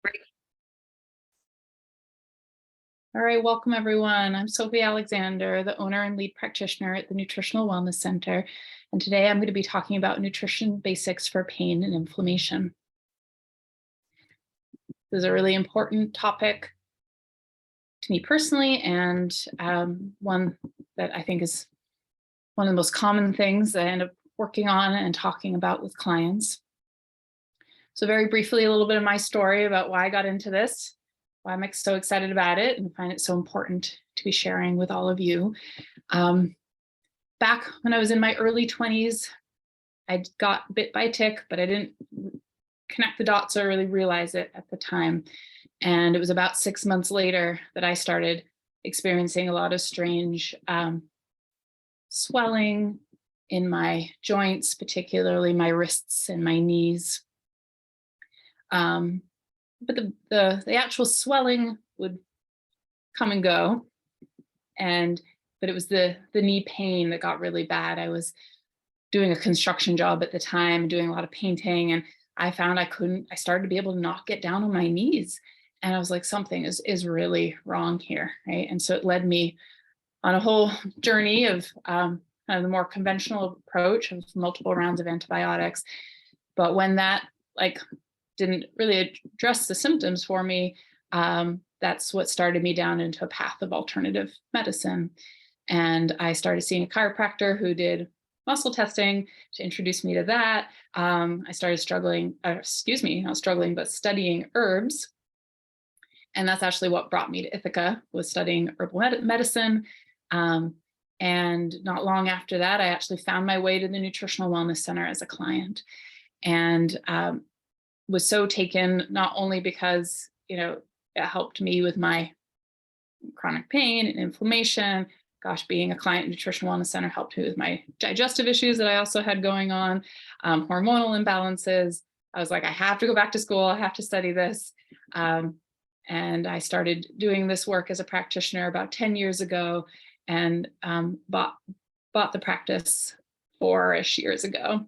Great. All right, welcome everyone. I'm Sophie Alexander, the owner and lead practitioner at the Nutritional Wellness Center. And today I'm going to be talking about nutrition basics for pain and inflammation. This is a really important topic to me personally, and one that I think is one of the most common things that I end up working on and talking about with clients. So very briefly, a little bit of my story about why I got into this, why I'm so excited about it and find it so important to be sharing with all of you. Back when I was in my early 20s, I got bit by a tick, but I didn't connect the dots or really realize it at the time. And it was about 6 months later that I started experiencing a lot of strange swelling in my joints, particularly my wrists and my knees. But the actual swelling would come and go, but it was the knee pain that got really bad. I was doing a construction job at the time, doing a lot of painting, and I found I started to be able to not get down on my knees. And I was like, something is really wrong here, right? And so it led me on a whole journey of kind of the more conventional approach of multiple rounds of antibiotics. But when that didn't really address the symptoms for me, that's what started me down into a path of alternative medicine. And I started seeing a chiropractor who did muscle testing to introduce me to that. I started not struggling, but studying herbs. And that's actually what brought me to Ithaca, was studying herbal medicine. And not long after that, I actually found my way to the Nutritional Wellness Center as a client. And was so taken, not only because, it helped me with my chronic pain and inflammation. Gosh, being a client at Nutritional Wellness Center helped me with my digestive issues that I also had going on, hormonal imbalances. I was like, I have to go back to school. I have to study this. And I started doing this work as a practitioner about 10 years ago, and bought the practice 4-ish years ago.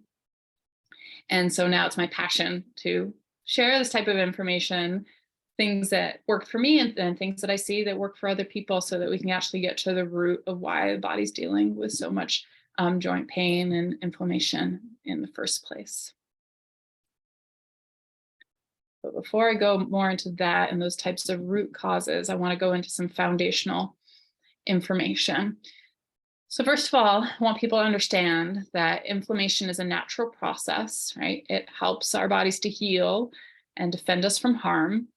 And so now it's my passion to share this type of information, things that work for me and things that I see that work for other people, so that we can actually get to the root of why the body's dealing with so much joint pain and inflammation in the first place. But before I go more into that and those types of root causes, I want to go into some foundational information. So first of all, I want people to understand that inflammation is a natural process, right? It helps our bodies to heal and defend us from harm.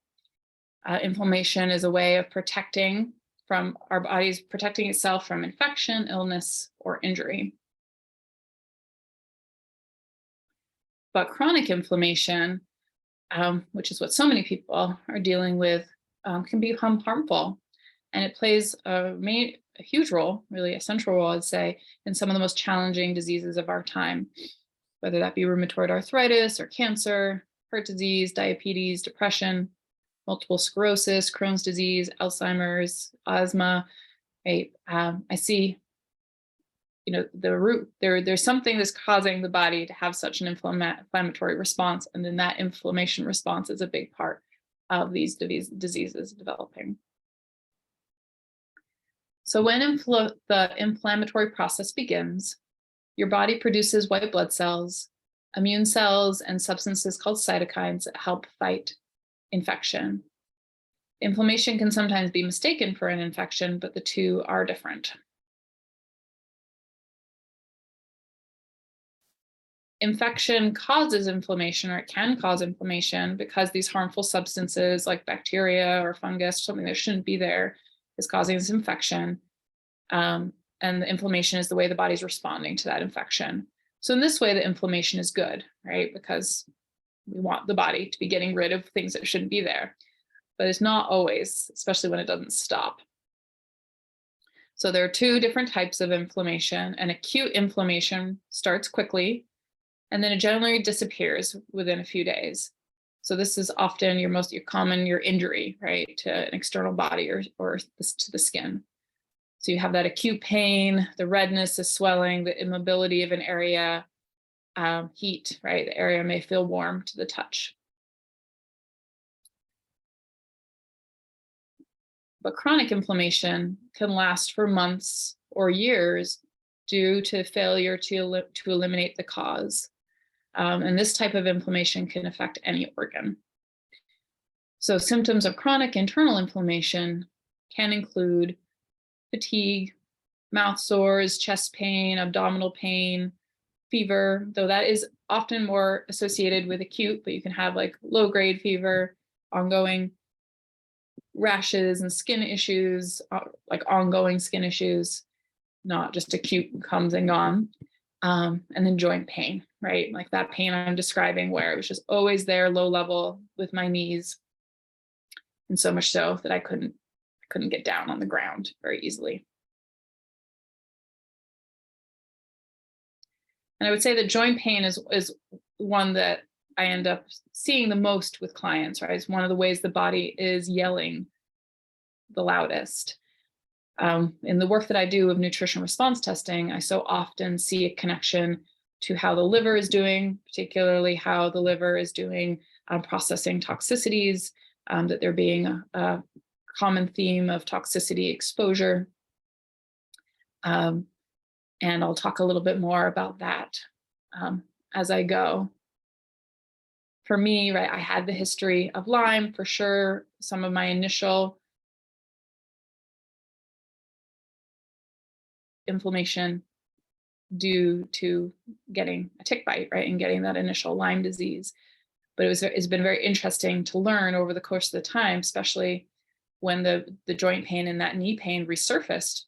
Inflammation is a way of protecting itself from infection, illness, or injury. But chronic inflammation, which is what so many people are dealing with, can become harmful. And it plays a huge role, really a central role, I'd say, in some of the most challenging diseases of our time, whether that be rheumatoid arthritis or cancer, heart disease, diabetes, depression, multiple sclerosis, Crohn's disease, Alzheimer's, asthma. I see, the root, there's something that's causing the body to have such an inflammatory response. And then that inflammation response is a big part of these diseases developing. So when the inflammatory process begins, your body produces white blood cells, immune cells, and substances called cytokines that help fight infection. Inflammation can sometimes be mistaken for an infection, but the two are different. Infection causes inflammation, or it can cause inflammation, because these harmful substances like bacteria or fungus, something that shouldn't be there, is causing this infection. And the inflammation is the way the body's responding to that infection. So in this way, the inflammation is good, right? Because we want the body to be getting rid of things that shouldn't be there. But it's not always, especially when it doesn't stop. So there are two different types of inflammation. And acute inflammation starts quickly, and then it generally disappears within a few days. So this is often your injury, right, to an external body or to the skin. So you have that acute pain, the redness, the swelling, the immobility of an area, heat, right? The area may feel warm to the touch. But chronic inflammation can last for months or years due to failure to eliminate the cause. And this type of inflammation can affect any organ. So symptoms of chronic internal inflammation can include fatigue, mouth sores, chest pain, abdominal pain, fever, though that is often more associated with acute, but you can have like low-grade fever, ongoing rashes and skin issues, like ongoing skin issues, not just acute comes and gone. And then joint pain, right? Like that pain I'm describing where it was just always there, low level with my knees. And so much so that I couldn't get down on the ground very easily. And I would say that joint pain is one that I end up seeing the most with clients, right? It's one of the ways the body is yelling the loudest. In the work that I do of nutrition response testing, I so often see a connection to how the liver is doing, particularly how the liver is doing processing toxicities, that there being a common theme of toxicity exposure. And I'll talk a little bit more about that as I go. For me, right, I had the history of Lyme for sure. Some of my initial inflammation due to getting a tick bite, right, and getting that initial Lyme disease. But it's been very interesting to learn over the course of the time, especially when the joint pain and that knee pain resurfaced,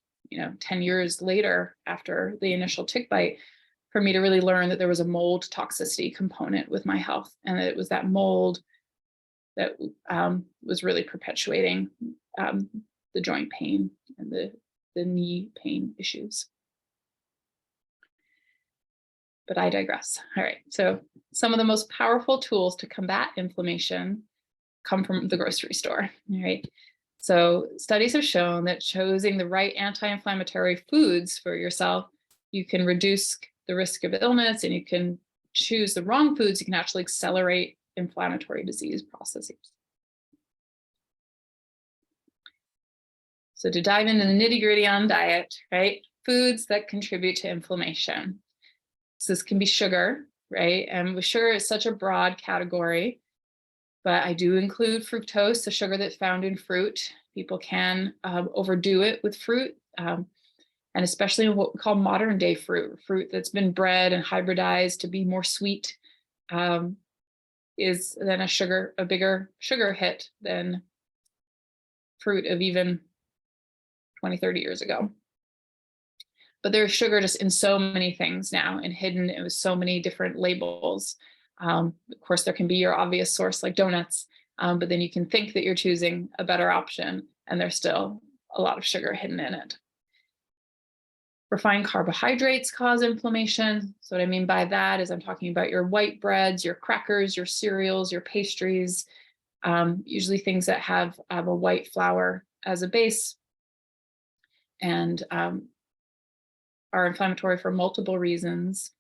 10 years later after the initial tick bite, for me to really learn that there was a mold toxicity component with my health, and that it was that mold that was really perpetuating the joint pain and the knee pain issues. But I digress. All right, so some of the most powerful tools to combat inflammation come from the grocery store, all right? So studies have shown that choosing the right anti-inflammatory foods for yourself, you can reduce the risk of illness, and you can choose the wrong foods, you can actually accelerate inflammatory disease processes. So to dive into the nitty-gritty on diet, right? Foods that contribute to inflammation. So this can be sugar, right? And with sugar, it's such a broad category, but I do include fructose, the sugar that's found in fruit. People can overdo it with fruit, and especially in what we call modern day fruit that's been bred and hybridized to be more sweet, is then a bigger sugar hit than fruit of even 20, 30 years ago. But there's sugar just in so many things now and hidden with so many different labels. Of course, there can be your obvious source like donuts, but then you can think that you're choosing a better option and there's still a lot of sugar hidden in it. Refined carbohydrates cause inflammation. So what I mean by that is I'm talking about your white breads, your crackers, your cereals, your pastries, usually things that have a white flour as a base, and are inflammatory for multiple reasons.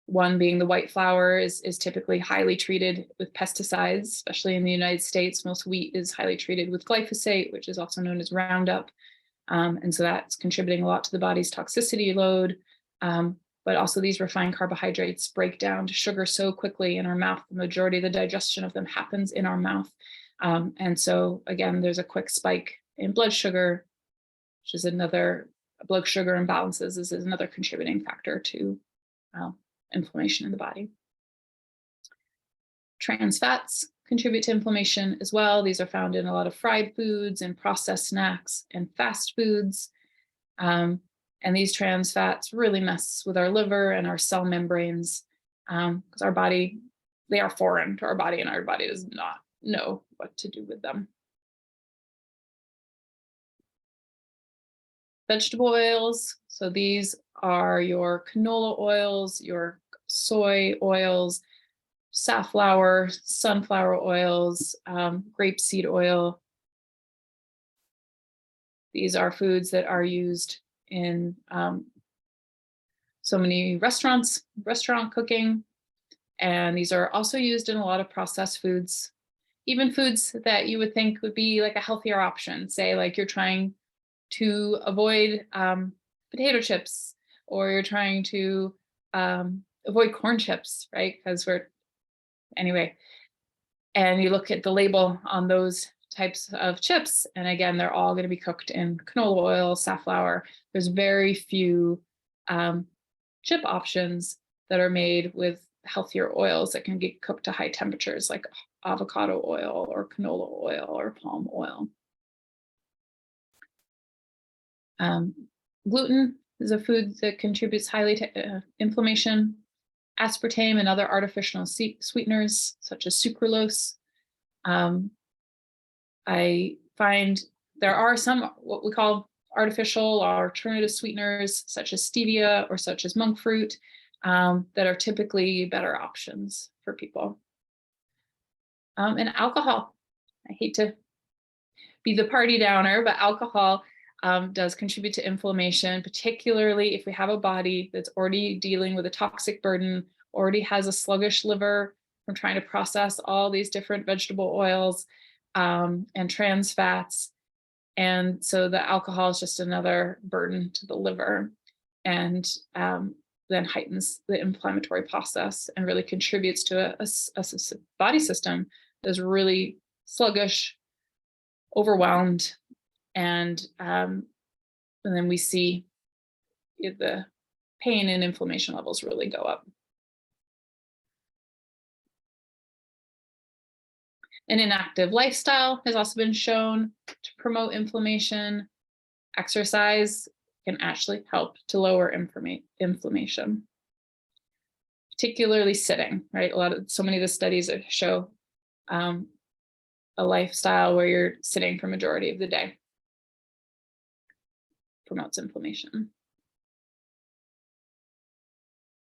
One being the white flour is typically highly treated with pesticides, especially in the United States. Most wheat is highly treated with glyphosate, which is also known as Roundup. And so that's contributing a lot to the body's toxicity load. But also these refined carbohydrates break down to sugar so quickly in our mouth. The majority of the digestion of them happens in our mouth. And so again, there's a quick spike in blood sugar, which is another, blood sugar imbalances is another contributing factor to inflammation in the body. Trans fats contribute to inflammation as well. These are found in a lot of fried foods and processed snacks and fast foods. And these trans fats really mess with our liver and our cell membranes, because our body, they are foreign to our body, and our body does not know what to do with them. Vegetable oils. So these are your canola oils, your soy oils, safflower, sunflower oils, grapeseed oil. These are foods that are used in so many restaurant cooking. And these are also used in a lot of processed foods, even foods that you would think would be like a healthier option, say like you're trying to avoid potato chips, or you're trying to avoid corn chips, right? Because anyway, and you look at the label on those types of chips, and again, they're all going to be cooked in canola oil, safflower. There's very few chip options that are made with healthier oils that can get cooked to high temperatures, like avocado oil or canola oil or palm oil. Gluten is a food that contributes highly to inflammation. Aspartame and other artificial sweeteners, such as sucralose. I find there are some what we call artificial or alternative sweeteners, such as stevia or such as monk fruit, that are typically better options for people. And alcohol. I hate to be the party downer, but alcohol does contribute to inflammation, particularly if we have a body that's already dealing with a toxic burden, already has a sluggish liver from trying to process all these different vegetable oils and trans fats. And so the alcohol is just another burden to the liver, and then heightens the inflammatory process and really contributes to a body system that's really sluggish, overwhelmed, and then we see the pain and inflammation levels really go up. An inactive lifestyle has also been shown to promote inflammation. Exercise can actually help to lower inflammation, particularly sitting, right? So many of the studies that show a lifestyle where you're sitting for majority of the day promotes inflammation.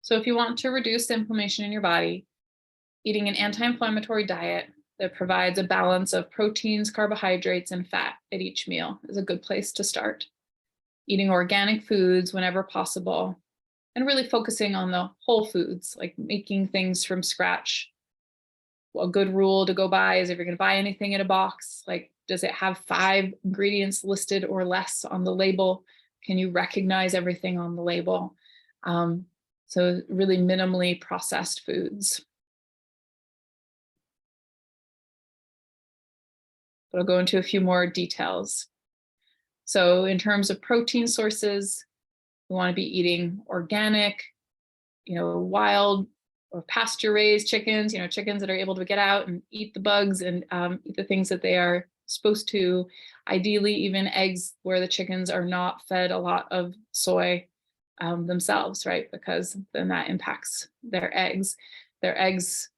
So if you want to reduce inflammation in your body, eating an anti-inflammatory diet that provides a balance of proteins, carbohydrates, and fat at each meal is a good place to start. Eating organic foods whenever possible, and really focusing on the whole foods, like making things from scratch. Well, a good rule to go by is if you're going to buy anything in a box, like, does it have 5 ingredients listed or less on the label? Can you recognize everything on the label? So really minimally processed foods. But I'll go into a few more details. So in terms of protein sources, we want to be eating organic, wild or pasture-raised chickens, chickens that are able to get out and eat the bugs and eat the things that they are supposed to. Ideally, even eggs where the chickens are not fed a lot of soy themselves, right? Because then that impacts their eggs. Their eggs,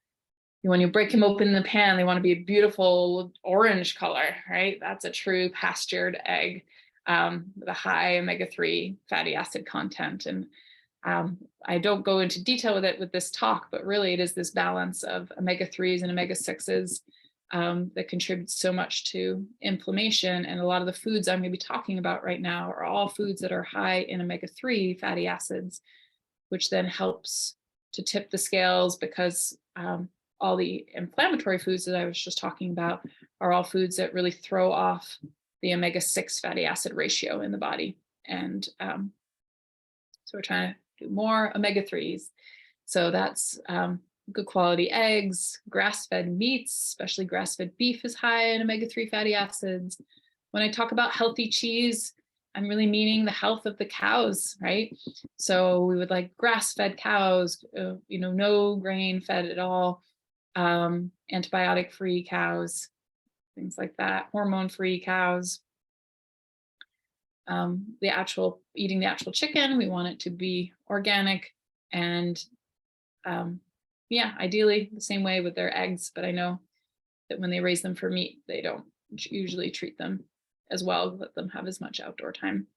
when you break them open in the pan, they want to be a beautiful orange color, right? That's a true pastured egg with a high omega-3 fatty acid content. And I don't go into detail with it with this talk, but really it is this balance of omega-3s and omega-6s that contributes so much to inflammation. And a lot of the foods I'm going to be talking about right now are all foods that are high in omega-3 fatty acids, which then helps to tip the scales, because all the inflammatory foods that I was just talking about are all foods that really throw off the omega-6 fatty acid ratio in the body. And so we're trying to do more omega-3s. So that's good quality eggs, grass-fed meats, especially grass-fed beef is high in omega-3 fatty acids. When I talk about healthy cheese, I'm really meaning the health of the cows, right? So we would like grass-fed cows, no grain fed at all, antibiotic-free cows, things like that, hormone-free cows. Eating the actual chicken, we want it to be organic, and ideally the same way with their eggs, but I know that when they raise them for meat, they don't usually treat them as well, let them have as much outdoor time.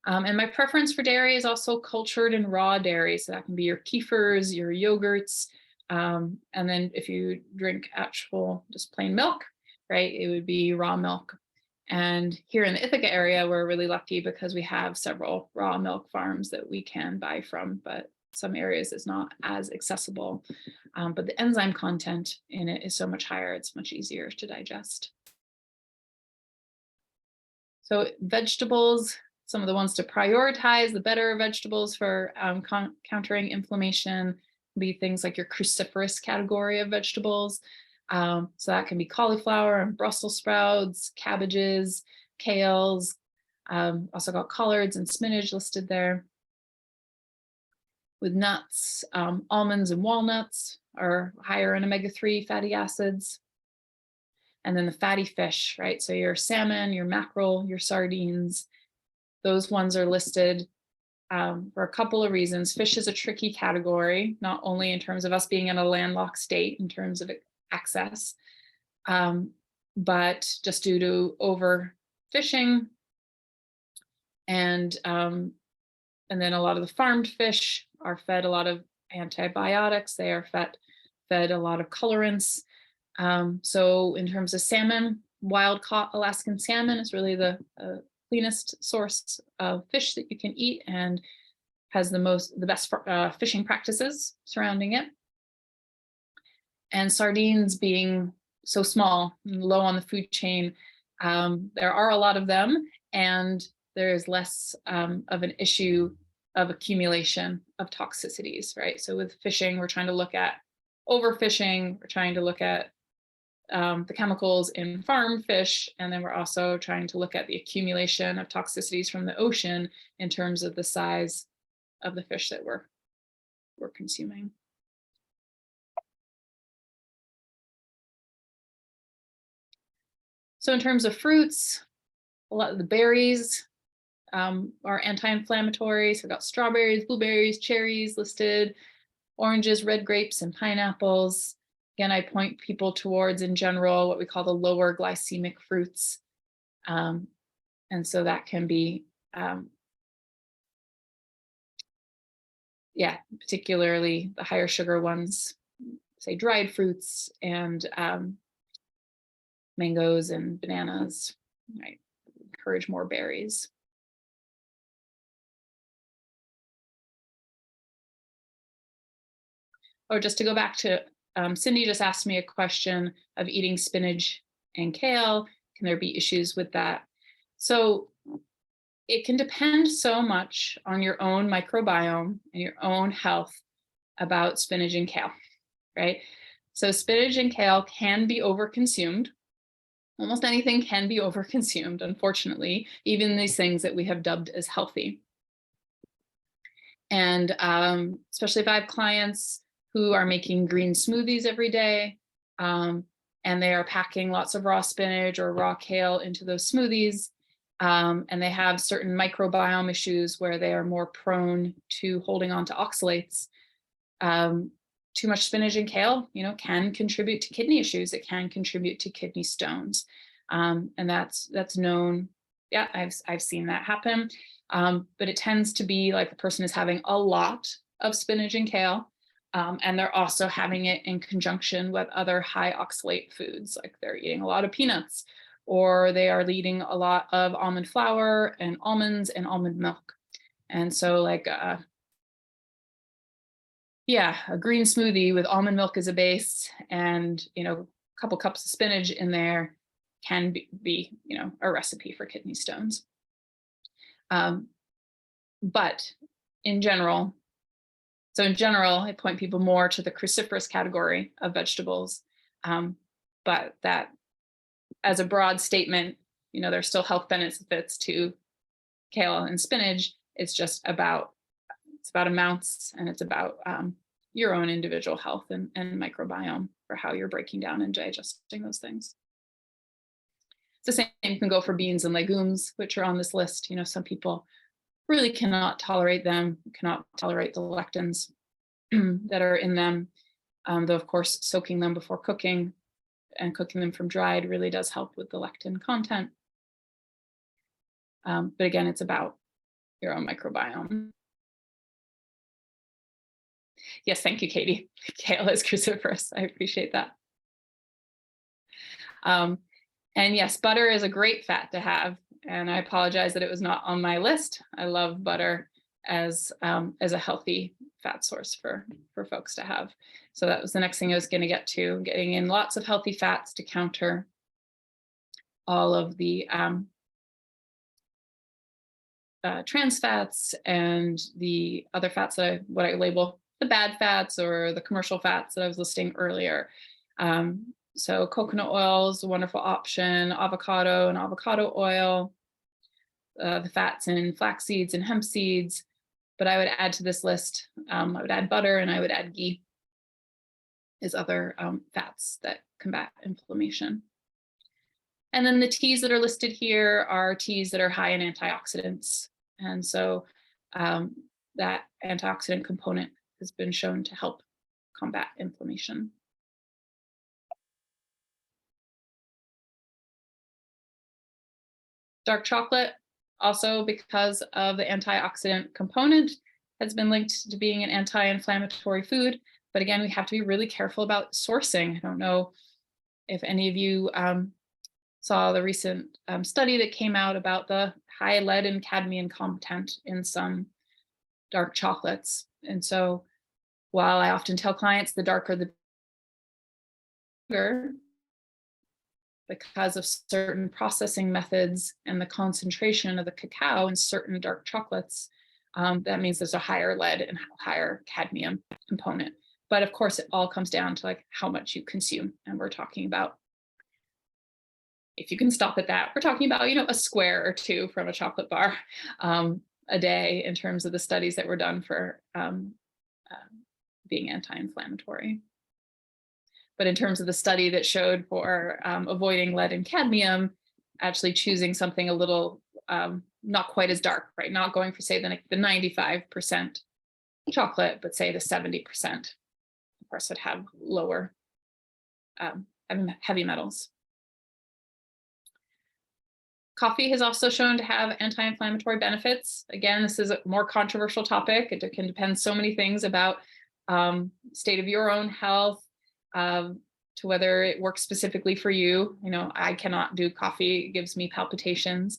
And my preference for dairy is also cultured and raw dairy. So that can be your kefirs, your yogurts. And then if you drink actual just plain milk, right, it would be raw milk. And here in the Ithaca area, we're really lucky because we have several raw milk farms that we can buy from, but some areas it's not as accessible, but the enzyme content in it is so much higher, it's much easier to digest. So vegetables, some of the ones to prioritize, the better vegetables for countering inflammation be things like your cruciferous category of vegetables. So that can be cauliflower and Brussels sprouts, cabbages, kales, also got collards and spinach listed there. With nuts, almonds and walnuts are higher in omega-3 fatty acids. And then the fatty fish, right? So your salmon, your mackerel, your sardines, those ones are listed for a couple of reasons. Fish is a tricky category, not only in terms of us being in a landlocked state in terms of access, but just due to overfishing and then a lot of the farmed fish are fed a lot of antibiotics. They are fed a lot of colorants. So in terms of salmon, wild caught Alaskan salmon is really the cleanest source of fish that you can eat and has the best fishing practices surrounding it. And sardines being so small and low on the food chain, there are a lot of them, and there is less of an issue of accumulation of toxicities, right? So with fishing, we're trying to look at overfishing, we're trying to look at the chemicals in farmed fish, and then we're also trying to look at the accumulation of toxicities from the ocean in terms of the size of the fish that we're consuming. So in terms of fruits, a lot of the berries are anti-inflammatory. So we've got strawberries, blueberries, cherries listed, oranges, red grapes, and pineapples. Again, I point people towards, in general, what we call the lower glycemic fruits. And so that can be, particularly the higher sugar ones, say dried fruits and mangoes and bananas, right? Encourage more berries. Or just to go back to, Cindy just asked me a question of eating spinach and kale. Can there be issues with that? So it can depend so much on your own microbiome and your own health about spinach and kale, right? So spinach and kale can be overconsumed. Almost anything can be overconsumed, unfortunately, even these things that we have dubbed as healthy. And especially if I have clients who are making green smoothies every day, and they are packing lots of raw spinach or raw kale into those smoothies, and they have certain microbiome issues where they are more prone to holding on to oxalates. Too much spinach and kale, can contribute to kidney issues. It can contribute to kidney stones, and that's known. Yeah, I've seen that happen. But it tends to be like the person is having a lot of spinach and kale, and they're also having it in conjunction with other high oxalate foods, like they're eating a lot of peanuts, or they are eating a lot of almond flour and almonds and almond milk. And so like, a green smoothie with almond milk as a base and, a couple cups of spinach in there can be a recipe for kidney stones. But in general, I point people more to the cruciferous category of vegetables. But that, as a broad statement, there's still health benefits to kale and spinach. It's just about amounts, and it's about your own individual health and microbiome for how you're breaking down and digesting those things. It's the same can go for beans and legumes, which are on this list. Some people really cannot tolerate them, cannot tolerate the lectins that are in them. Though, of course, soaking them before cooking and cooking them from dried really does help with the lectin content. But again, it's about your own microbiome. Yes, thank you, Katie. Kale is cruciferous. I appreciate that. And yes, butter is a great fat to have. And I apologize that it was not on my list. I love butter. as a healthy fat source for folks to have. So that was the next thing I was going to get to, getting in lots of healthy fats to counter all of the trans fats and the other fats that what I label the bad fats or the commercial fats that I was listing earlier. So coconut oil is a wonderful option, avocado and avocado oil, the fats in flax seeds and hemp seeds. But I would add to this list, I would add butter and I would add ghee as other fats that combat inflammation. And then the teas that are listed here are teas that are high in antioxidants. And so that antioxidant component has been shown to help combat inflammation. Dark chocolate, also because of the antioxidant component, has been linked to being an anti-inflammatory food. But again, we have to be really careful about sourcing. I don't know if any of you saw the recent study that came out about the high lead and cadmium content in some dark chocolates. And so while I often tell clients the darker the sugar, because of certain processing methods and the concentration of the cacao in certain dark chocolates, that means there's a higher lead and higher cadmium component. But of course, it all comes down to like how much you consume. And we're talking about, if you can stop at that, we're talking about, a square or two from a chocolate bar a day in terms of the studies that were done for being anti-inflammatory. But in terms of the study that showed for avoiding lead and cadmium, actually choosing something a little not quite as dark, right? Not going for, say, the 95% chocolate, but say the 70%, of course, would have lower heavy metals. Coffee has also shown to have anti-inflammatory benefits. Again, this is a more controversial topic. It can depend so many things about state of your own health, to whether it works specifically for you. I cannot do coffee. It gives me palpitations.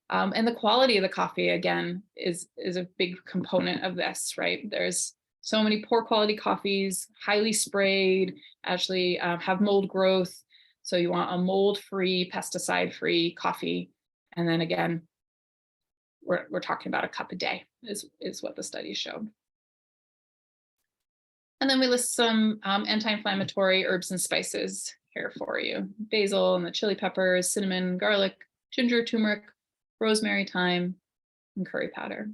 And the quality of the coffee, again, is a big component of this, right? There's so many poor quality coffees, highly sprayed, actually have mold growth. So you want a mold-free, pesticide-free coffee. And then again, we're talking about a cup a day is what the studies showed. And then we list some anti-inflammatory herbs and spices here for you. Basil and the chili peppers, cinnamon, garlic, ginger, turmeric, rosemary, thyme, and curry powder.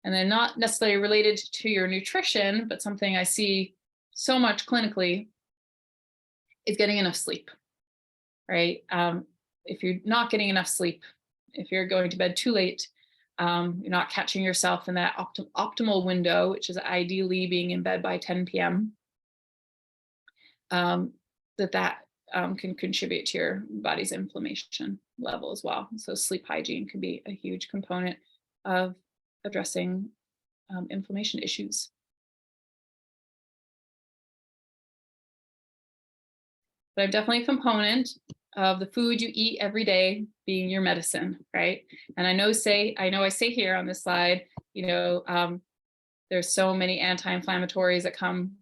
And then not necessarily related to your nutrition, but something I see so much clinically is getting enough sleep, right? If you're not getting enough sleep, if you're going to bed too late, you're not catching yourself in that optimal window, which is ideally being in bed by 10 p.m., that can contribute to your body's inflammation level as well. So sleep hygiene can be a huge component of addressing inflammation issues. But I'm definitely a component of the food you eat every day being your medicine, right? And I know I say here on this slide, there's so many anti-inflammatories that come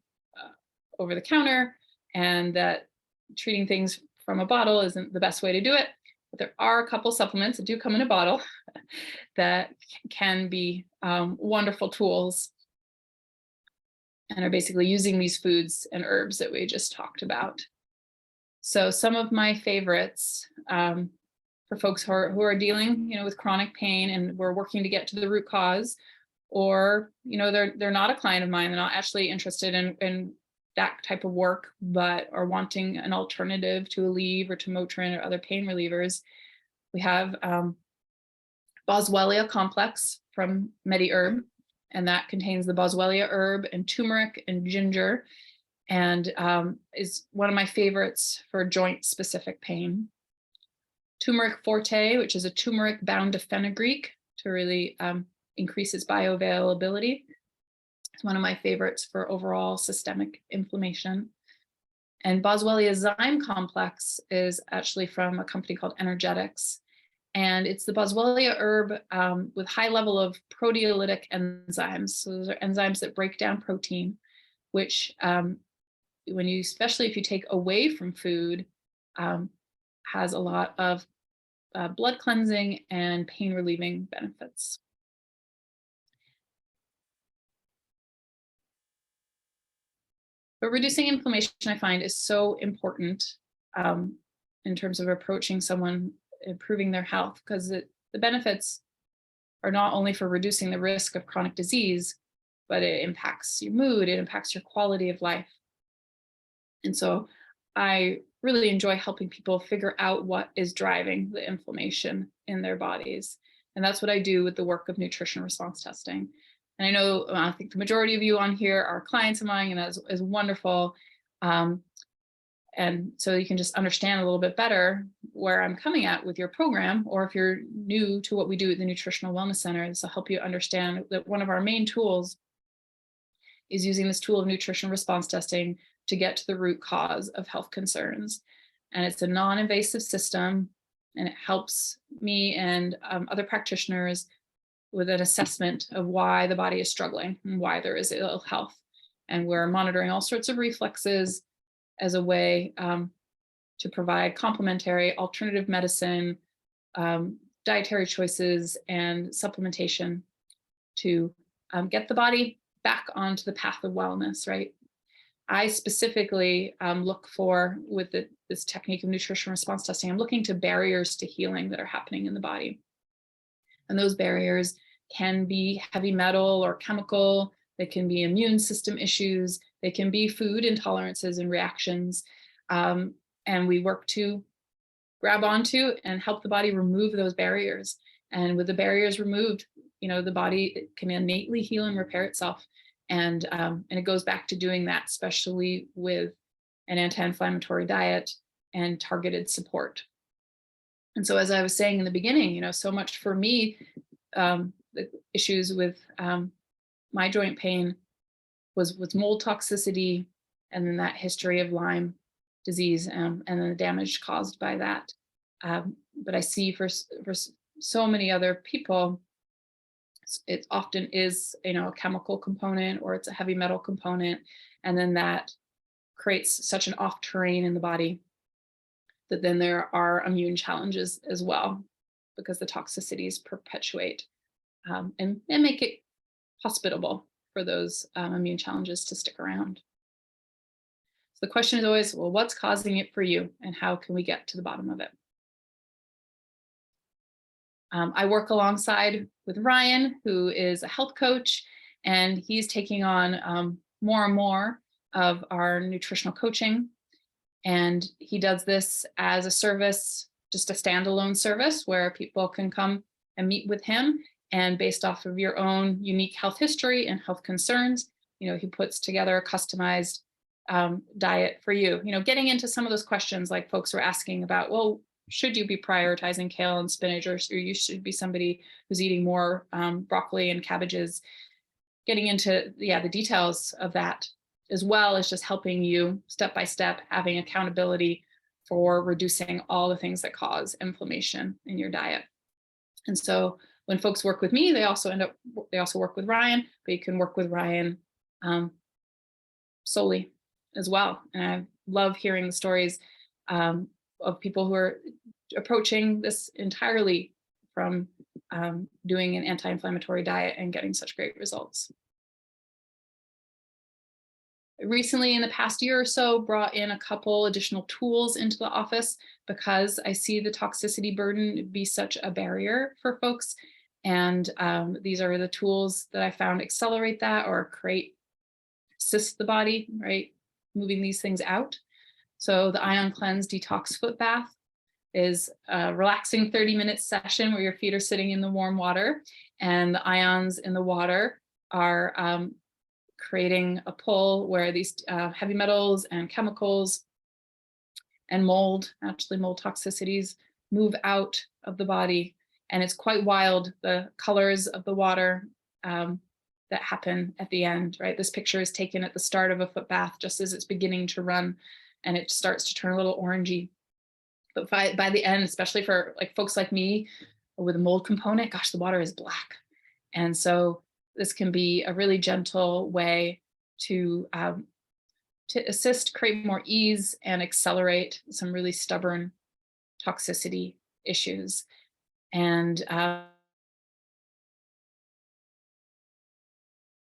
over the counter, and that treating things from a bottle isn't the best way to do it. But there are a couple supplements that do come in a bottle that can be wonderful tools and are basically using these foods and herbs that we just talked about. So some of my favorites for folks who are dealing, with chronic pain, and we're working to get to the root cause, or they're not a client of mine, they're not actually interested in that type of work, but are wanting an alternative to Aleve or to Motrin or other pain relievers. We have Boswellia complex from MediHerb, and that contains the Boswellia herb and turmeric and ginger, and is one of my favorites for joint-specific pain. Turmeric forte, which is a turmeric bound to fenugreek to really increase its bioavailability. It's one of my favorites for overall systemic inflammation. And Boswellia zyme complex is actually from a company called Energetics, And it's the boswellia herb with high level of proteolytic enzymes. So those are enzymes that break down protein, which when you, especially if you take away from food, has a lot of blood cleansing and pain relieving benefits. But reducing inflammation, I find, is so important in terms of approaching someone, improving their health, because the benefits are not only for reducing the risk of chronic disease, but it impacts your mood, it impacts your quality of life. And so I really enjoy helping people figure out what is driving the inflammation in their bodies. And that's what I do with the work of nutrition response testing. And I know, I think the majority of you on here are clients of mine, and that is wonderful. And so you can just understand a little bit better where I'm coming at with your program, or if you're new to what we do at the Nutritional Wellness Center, this will help you understand that one of our main tools is using this tool of nutrition response testing to get to the root cause of health concerns. And it's a non-invasive system, and it helps me and other practitioners with an assessment of why the body is struggling and why there is ill health. And we're monitoring all sorts of reflexes as a way to provide complementary alternative medicine, dietary choices, and supplementation to get the body back onto the path of wellness, right? I specifically look for, with this technique of nutrition response testing, I'm looking to barriers to healing that are happening in the body. And those barriers can be heavy metal or chemical, they can be immune system issues, they can be food intolerances and reactions. And we work to grab onto and help the body remove those barriers. And with the barriers removed, the body can innately heal and repair itself. And it goes back to doing that, especially with an anti-inflammatory diet and targeted support. And so, as I was saying in the beginning, so much for me, the issues with my joint pain was mold toxicity, and then that history of Lyme disease, and then the damage caused by that. But I see for so many other people, it often is, a chemical component, or it's a heavy metal component, and then that creates such an off terrain in the body that then there are immune challenges as well, because the toxicities perpetuate and make it hospitable for those immune challenges to stick around. So the question is always, well, what's causing it for you, and how can we get to the bottom of it? I work alongside with Ryan, who is a health coach, and he's taking on more and more of our nutritional coaching. And he does this as a service, just a standalone service where people can come and meet with him. And based off of your own unique health history and health concerns, he puts together a customized diet for you. Getting into some of those questions like folks were asking about, well, should you be prioritizing kale and spinach, or you should be somebody who's eating more broccoli and cabbages? Getting into the details of that, as well as just helping you step by step, having accountability for reducing all the things that cause inflammation in your diet. And so when folks work with me, they also work with Ryan, but you can work with Ryan solely as well. And I love hearing the stories of people who are approaching this entirely from doing an anti-inflammatory diet and getting such great results. Recently, in the past year or so, brought in a couple additional tools into the office because I see the toxicity burden be such a barrier for folks. And these are the tools that I found accelerate that, or assist the body, right? Moving these things out. So the Ion Cleanse Detox Foot Bath is a relaxing 30-minute session where your feet are sitting in the warm water, and the ions in the water are creating a pull where these heavy metals and chemicals and mold toxicities, move out of the body. And it's quite wild, the colors of the water that happen at the end, right? This picture is taken at the start of a foot bath, just as it's beginning to run, and it starts to turn a little orangey. But by the end, especially for like folks like me with a mold component, gosh, the water is black. And so this can be a really gentle way to assist, create more ease, and accelerate some really stubborn toxicity issues. And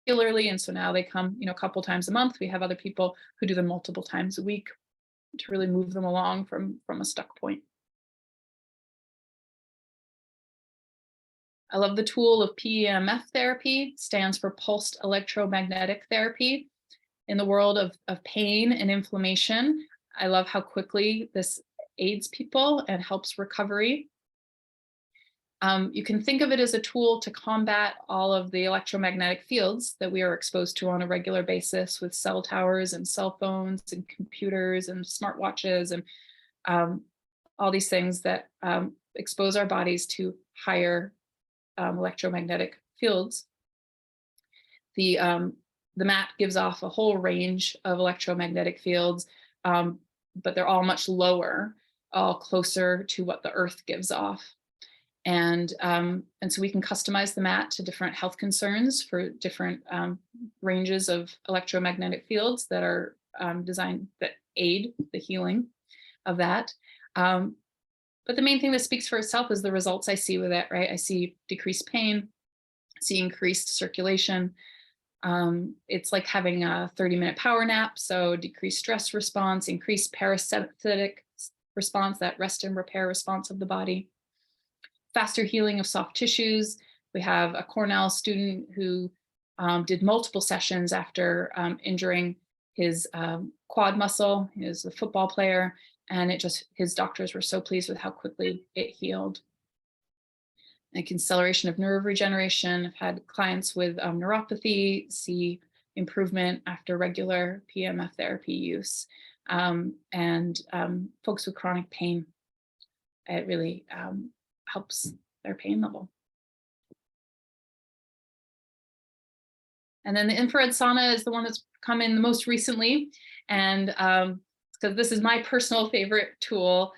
regularly, and so now they come, a couple times a month. We have other people who do them multiple times a week to really move them along from a stuck point. I love the tool of PEMF therapy, stands for pulsed electromagnetic therapy. In the world of pain and inflammation, I love how quickly this aids people and helps recovery. You can think of it as a tool to combat all of the electromagnetic fields that we are exposed to on a regular basis with cell towers and cell phones and computers and smartwatches and all these things that expose our bodies to higher electromagnetic fields. The mat gives off a whole range of electromagnetic fields, but they're all much lower, all closer to what the earth gives off. And so we can customize the mat to different health concerns for different ranges of electromagnetic fields that are designed that aid the healing of that. But the main thing that speaks for itself is the results I see with it, right? I see decreased pain, see increased circulation. It's like having a 30-minute power nap. So decreased stress response, increased parasympathetic response, that rest and repair response of the body. Faster healing of soft tissues. We have a Cornell student who did multiple sessions after injuring his quad muscle. He was a football player, and his doctors were so pleased with how quickly it healed. Like acceleration of nerve regeneration. I've had clients with neuropathy see improvement after regular PEMF therapy use, and folks with chronic pain. It really helps their pain level. And then the infrared sauna is the one that's come in the most recently. And because this is my personal favorite tool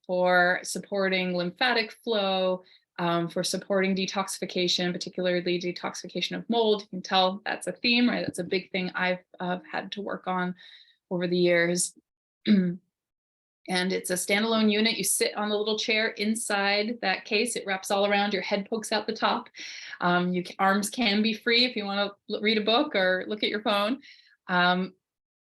for supporting lymphatic flow, for supporting detoxification, particularly detoxification of mold. You can tell that's a theme, right? That's a big thing I've had to work on over the years. And it's a standalone unit. You sit on the little chair inside that case. It wraps all around. Your head pokes out the top. Arms can be free if you want to read a book or look at your phone. And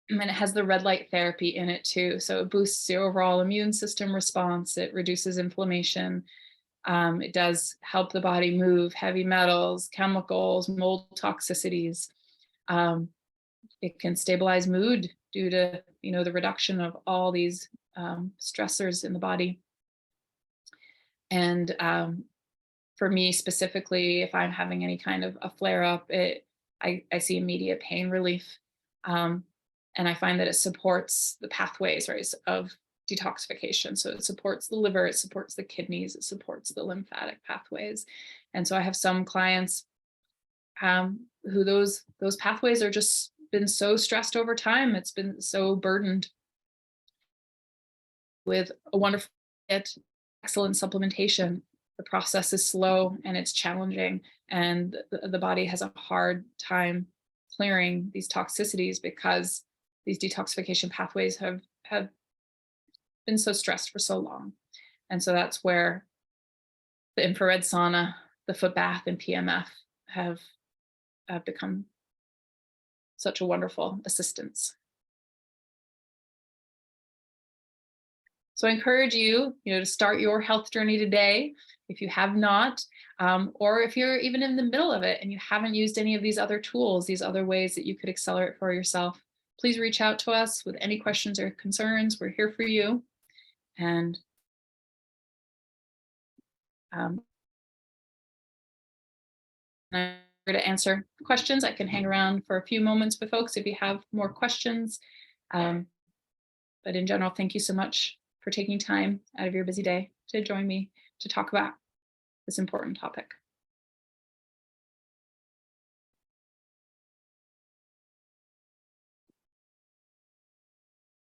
it has the red light therapy in it too. So it boosts your overall immune system response. It reduces inflammation. It does help the body move heavy metals, chemicals, mold toxicities. It can stabilize mood due to the reduction of all these stressors in the body. And for me specifically, if I'm having any kind of a flare up, I see immediate pain relief. And I find that it supports the pathways, right, of detoxification. So it supports the liver, it supports the kidneys, it supports the lymphatic pathways. And so I have some clients who those pathways are just been so stressed over time. It's been so burdened with a wonderful, excellent supplementation. The process is slow and it's challenging, and the body has a hard time clearing these toxicities because these detoxification pathways have been so stressed for so long. And so that's where the infrared sauna, the foot bath, and PEMF have become such a wonderful assistance. So I encourage you, to start your health journey today if you have not, or if you're even in the middle of it and you haven't used any of these other tools, these other ways that you could accelerate for yourself. Please reach out to us with any questions or concerns. We're here for you. And I'm here to answer questions. I can hang around for a few moments with folks if you have more questions. But in general, thank you so much for taking time out of your busy day to join me to talk about this important topic.